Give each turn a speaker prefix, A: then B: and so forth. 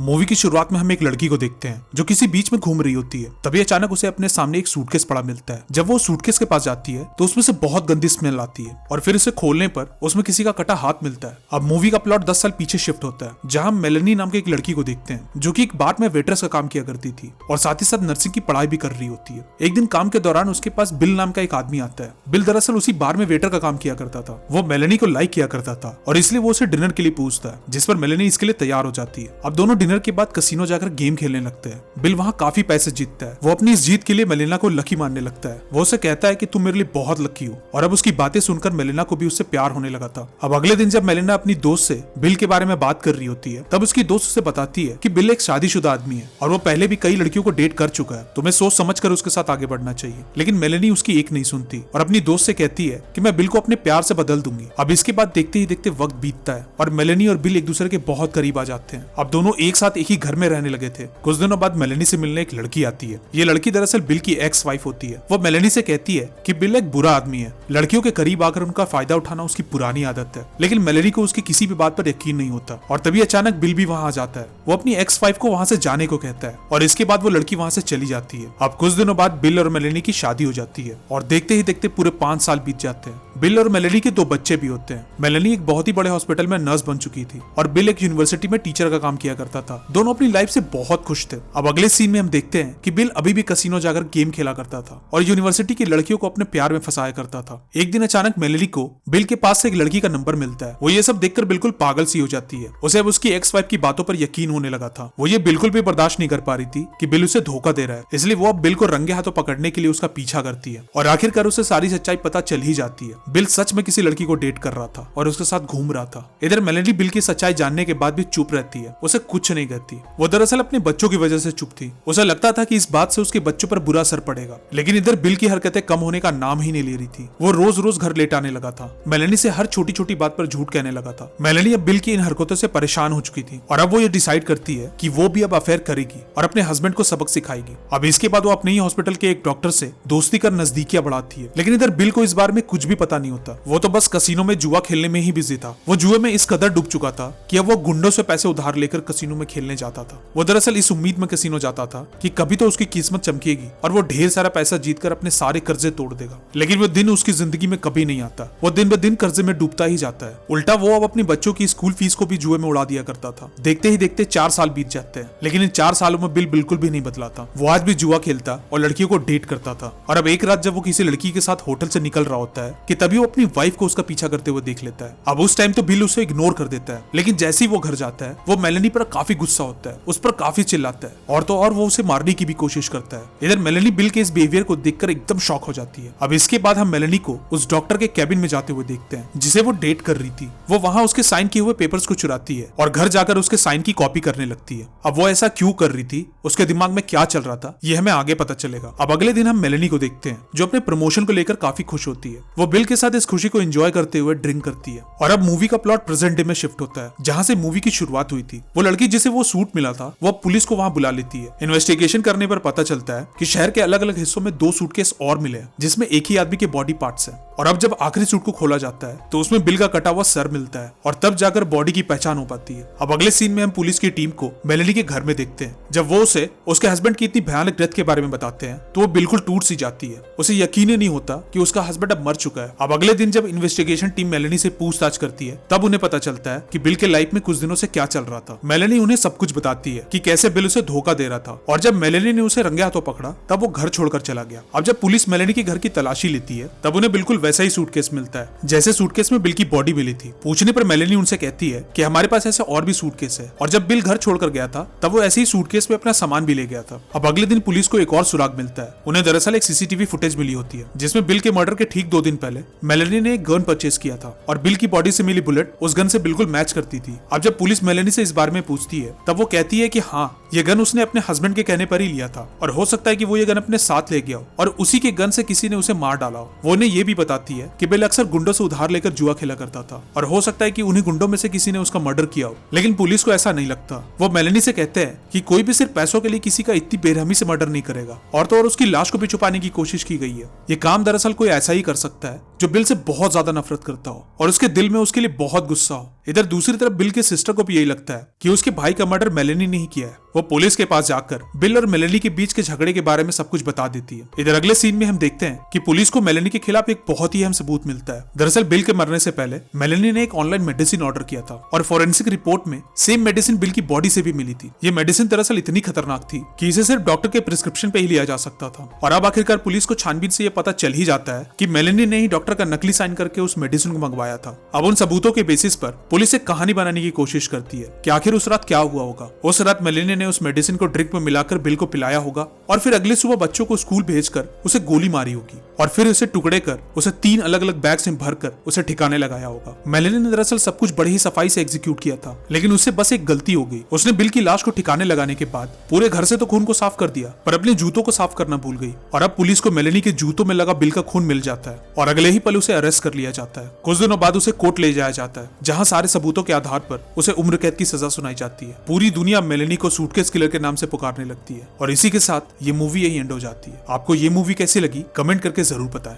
A: Movie की शुरुआत में हम एक लड़की को देखते हैं जो किसी बीच में घूम रही होती है। तभी अचानक उसे अपने सामने एक सूटकेस पड़ा मिलता है। जब वो सूटकेस के पास जाती है तो उसमें से बहुत गंदी स्मेल आती है और फिर उसे खोलने पर उसमें किसी का कटा हाथ मिलता है। अब मूवी का प्लॉट 10 साल पीछे शिफ्ट होता है, जहां हम मेलेनी नाम की एक लड़की को देखते हैं जो कि एक बार में वेट्रेस का काम किया करती थी और साथ ही साथ नर्सिंग की पढ़ाई भी कर रही होती है। एक दिन काम के दौरान उसके पास बिल नाम का एक आदमी आता है। बिल दरअसल उसी बार में वेटर का काम किया करता था। वो मेलेनी को लाइक किया करता था और इसलिए वो उसे डिनर के लिए पूछता है, जिस पर मेलेनी इसके लिए तैयार हो जाती है। अब दोनों डिनर के बाद कसिनो जाकर गेम खेलने लगते हैं। बिल वहाँ काफी पैसे जीतता है। वो अपनी इस जीत के लिए मेलेना को लकी मानने लगता है। वो उसे कहता है कि तुम मेरे लिए बहुत लकी हो और अब उसकी बातें सुनकर मेलेना को भी उससे प्यार होने लगा था। अब अगले दिन जब मेलेना अपनी दोस्त से बिल के बारे में बात कर रही होती है, तब उसकी दोस्त उसे बताती है कि बिल एक शादीशुदा आदमी है और वो पहले भी कई लड़कियों को डेट कर चुका है। तुम्हें सोच समझ कर उसके साथ आगे बढ़ना चाहिए। लेकिन मेलेनी उसकी एक नहीं सुनती और अपनी दोस्त से कहती है कि मैं बिल को अपने प्यार से बदल दूंगी। अब इसके बाद देखते ही देखते वक्त बीतता है और मेलेनी और बिल एक दूसरे के बहुत करीब आ जाते हैं। अब दोनों एक साथ एक ही घर में रहने लगे थे। कुछ दिनों बाद मेलेनी से मिलने एक लड़की आती है। ये लड़की दरअसल बिल की एक्स वाइफ होती है। वो मेलेनी से कहती है कि बिल एक बुरा आदमी है, लड़कियों के करीब आकर उनका फायदा उठाना उसकी पुरानी आदत है। लेकिन मेलेनी को उसकी किसी भी बात पर यकीन नहीं होता और तभी अचानक बिल भी वहाँ आ जाता है। वो अपनी एक्स वाइफ को वहाँ से जाने को कहता है और इसके बाद वो लड़की वहाँ से चली जाती है। अब कुछ दिनों बाद बिल और मेलेनी की शादी हो जाती है और देखते ही देखते पूरे 5 साल बीत जाते हैं। बिल और मेलेनी के 2 बच्चे भी होते हैं। मेलेनी एक बहुत ही बड़े हॉस्पिटल में नर्स बन चुकी थी और बिल एक यूनिवर्सिटी में टीचर का काम किया करता था। दोनों अपनी लाइफ से बहुत खुश थे। अब अगले सीन में हम देखते हैं कि बिल अभी भी कसिनो जाकर गेम खेला करता था और यूनिवर्सिटी की लड़कियों को अपने प्यार में फंसाया करता था। एक दिन अचानक मेलेनी को बिल के पास से एक लड़की का नंबर मिलता है। वो ये सब देखकर बिल्कुल पागल सी हो जाती है। उसे अब उसकी एक्स वाइफ की बातों पर यकीन होने लगा था। वो ये बिल्कुल भी बर्दाश्त नहीं कर पा रही थी कि बिल उसे धोखा दे रहा है, इसलिए वो अब बिल को रंगे हाथों पकड़ने के लिए उसका पीछा करती है और आखिरकार उसे सारी सच्चाई पता चल ही जाती है। बिल सच में किसी लड़की को डेट कर रहा था और उसके साथ घूम रहा था। इधर मेलेनी बिल की सच्चाई जानने के बाद भी चुप रहती है, उसे कुछ नहीं कहती। वो दरअसल अपने बच्चों की वजह से चुप थी। उसे लगता था कि इस बात से उसके बच्चों पर बुरा असर पड़ेगा। लेकिन इधर बिल की हरकतें कम होने का नाम ही नहीं ले रही थी। वो रोज रोज घर लेट आने लगा था। मेलेनी से हर छोटी छोटी बात पर झूठ कहने लगा था। मेलेनी अब बिल की इन हरकतों से परेशान हो चुकी थी और अब वो ये डिसाइड करती है कि वो भी अब अफेयर करेगी और अपने हस्बैंड को सबक सिखाएगी। अब इसके बाद वो अपने ही हॉस्पिटल के एक डॉक्टर से दोस्ती कर नजदीकियां बढ़ाती है। लेकिन इधर बिल को इस बारे में कुछ भी पता नहीं होता। वो तो बस कसिनो में जुआ खेलने में ही बिजी था। वो जुए में इस कदर डूब चुका था कि अब वो गुंडों से पैसे उधार लेकर कसिनो में खेलने जाता था। वो दरअसल इस उम्मीद में कसिनो जाता था कि कभी तो उसकी किस्मत चमकेगी और वो ढेर सारा पैसा जीतकर अपने सारे कर्जे तोड़ देगा। लेकिन वो दिन उसकी जिंदगी में कभी नहीं आता। वो दिन ब दिन कर्जे में डूबता ही जाता है। उल्टा वो अब अपने बच्चों की स्कूल फीस को भी जुए में उड़ा दिया करता था। देखते ही देखते 4 साल बीत जाते हैं। लेकिन इन 4 सालों में बिल बिल्कुल भी नहीं बदला था। वो आज भी जुआ खेलता और लड़कियों को डेट करता था। और अब एक रात जब वो किसी लड़की के साथ होटल से निकल रहा होता है कि तभी वो अपनी वाइफ को उसका पीछा करते हुए देख लेता है। अब उस टाइम तो बिल उसे इग्नोर कर देता है। लेकिन जैसे ही वो घर जाता है वो मेलेनी पर काफी गुस्सा होता है, उस पर काफी चिल्लाता है और तो और वो उसे मारने की भी कोशिश करता है। इधर मेलेनी बिल के इस बिहेवियर को देखकर एकदम शॉक हो जाती है। अब इसके बाद हम मेलेनी को उस डॉक्टर के कैबिन में जाते हुए देखते हैं जिसे वो डेट कर रही थी। वो वहाँ उसके साइन किए हुए पेपर्स को चुराती है और घर जाकर उसके साइन की कॉपी करने लगती है। अब वो ऐसा क्यों कर रही थी, उसके दिमाग में क्या चल रहा था, ये हमें आगे पता चलेगा। अब अगले दिन हम मेलेनी को देखते हैं जो अपने प्रमोशन को लेकर काफी खुश होती है। वो बिल के साथ इस खुशी को एंजॉय करते हुए ड्रिंक करती है और अब मूवी का प्लॉट प्रेजेंट डे में शिफ्ट होता है, जहाँ से मूवी की शुरुआत हुई थी। वो लड़की जिसे वो सूट मिला था वो पुलिस को वहाँ बुला लेती है। इन्वेस्टिगेशन करने पर पता चलता है कि शहर के अलग अलग हिस्सों में 2 सूटकेस और मिले हैं जिसमें एक ही आदमी के बॉडी पार्ट्स हैं। और अब जब आखिरी सूट को खोला जाता है तो उसमें बिल का कटा हुआ सर मिलता है और तब जाकर बॉडी की पहचान हो पाती है। अब अगले सीन में हम पुलिस की टीम को मेलेनी के घर में देखते हैं। जब वो उसे उसके हस्बैंड की इतनी भयानक डेथ के बारे में बताते हैं तो वो बिल्कुल टूट सी जाती है। उसे यकीन ही नहीं होता कि उसका हस्बैंड अब मर चुका है। अब अगले दिन जब इन्वेस्टिगेशन टीम मेलेनी से पूछताछ करती है तब उन्हें पता चलता है कि बिल के लाइफ में कुछ दिनों से क्या चल रहा था। मेलेनी उन्हें सब कुछ बताती है कि कैसे बिल उसे धोखा दे रहा था और जब मेलेनी ने उसे रंगे हाथों पकड़ा तब वो घर छोड़कर चला गया। अब जब पुलिस मेलेनी के घर की तलाशी लेती है तब उन्हें बिल्कुल वैसा ही सूटकेस मिलता है जैसे सूटकेस में बिल की बॉडी मिली थी। पूछने पर मेलेनी उनसे कहती है कि हमारे पास ऐसे और भी सूटकेस है और जब बिल घर छोड़कर गया था तब वो ऐसे ही सूटकेस में अपना सामान भी ले गया था। अब अगले दिन पुलिस को एक और सुराग मिलता है। उन्हें दरअसल एक सीसीटीवी फुटेज मिली होती है जिसमें बिल के मर्डर के ठीक 2 दिन पहले मेलेनी ने एक गन परचेज किया था और बिल की बॉडी से मिली बुलेट उस गन से बिल्कुल मैच करती थी। अब जब पुलिस मेलेनी से इस बारे में पूछती है तब वो कहती है कि हाँ ये गन उसने अपने हस्बैंड के कहने पर ही लिया था और हो सकता है कि वो ये गन अपने साथ ले गया हो और उसी के गन से किसी ने उसे मार डाला हो। वो उन्हें ये भी बताती है कि बिल अक्सर गुंडों से उधार लेकर जुआ खेला करता था और हो सकता है कि उन्हीं गुंडों में से किसी ने उसका मर्डर किया हो, लेकिन पुलिस को ऐसा नहीं लगता। वो मेलेनी से कहते हैं कि कोई भी सिर्फ पैसों के लिए किसी का इतनी बेरहमी से मर्डर नहीं करेगा और तो और उसकी लाश को भी छुपाने की कोशिश की गई है। ये काम दरअसल कोई ऐसा ही कर सकता है जो बिल से बहुत ज्यादा नफरत करता हो और उसके दिल में उसके लिए बहुत गुस्सा हो। इधर दूसरी तरफ बिल के सिस्टर को भी यही लगता है कि उसके भाई का मर्डर मेलेनी ने ही किया है। वो पुलिस के पास जाकर बिल और मेलेनी के बीच के झगड़े के बारे में सब कुछ बता देती है। इधर अगले सीन में हम देखते हैं कि पुलिस को मेलेनी के खिलाफ एक बहुत ही अहम सबूत मिलता है। दरअसल बिल के मरने से पहले मेलेनी ने एक ऑनलाइन मेडिसिन ऑर्डर किया था और फोरेंसिक रिपोर्ट में सेम मेडिसिन बिल की बॉडी से भी मिली थी। ये मेडिसिन दरअसल इतनी खतरनाक थी कि इसे सिर्फ डॉक्टर के प्रिस्क्रिप्शन पे ही लिया जा सकता था और अब आखिरकार पुलिस को छानबीन से यह पता चल ही जाता है कि मेलेनी ने ही डॉक्टर का नकली साइन करके उस मेडिसिन को मंगवाया था। अब उन सबूतों के बेसिस पर पुलिस एक कहानी बनाने की कोशिश करती है कि आखिर उस रात क्या हुआ होगा। उस रात मेलेनी ने उस मेडिसिन को ड्रिंक में मिलाकर बिल को पिलाया होगा और फिर अगले सुबह बच्चों को स्कूल भेजकर उसे गोली मारी होगी और फिर उसे टुकड़े कर उसे 3 अलग अलग बैग्स में भरकर उसे ठिकाने लगाया होगा। मेलेनी ने दरअसल सब कुछ बड़ी ही सफाई से एग्जीक्यूट किया था, लेकिन उससे बस एक गलती हो गई। उसने बिल की लाश को ठिकाने लगाने के बाद पूरे घर से तो खून को साफ कर दिया पर अपने जूतों को साफ करना भूल गई और अब पुलिस को मेलेनी के जूतों में लगा बिल का खून मिल जाता है और अगले ही पल उसे अरेस्ट कर लिया जाता है। कुछ दिनों बाद उसे कोर्ट ले जाया जाता है जहां सारे सबूतों के आधार पर उसे उम्र कैद की सजा सुनाई जाती है। पूरी दुनिया मेलेनी को सूटकेस किलर के नाम से पुकारने लगती है और इसी के साथ ये मूवी यही एंड हो जाती है। आपको ये मूवी कैसी लगी कमेंट करके जरूर बताएं।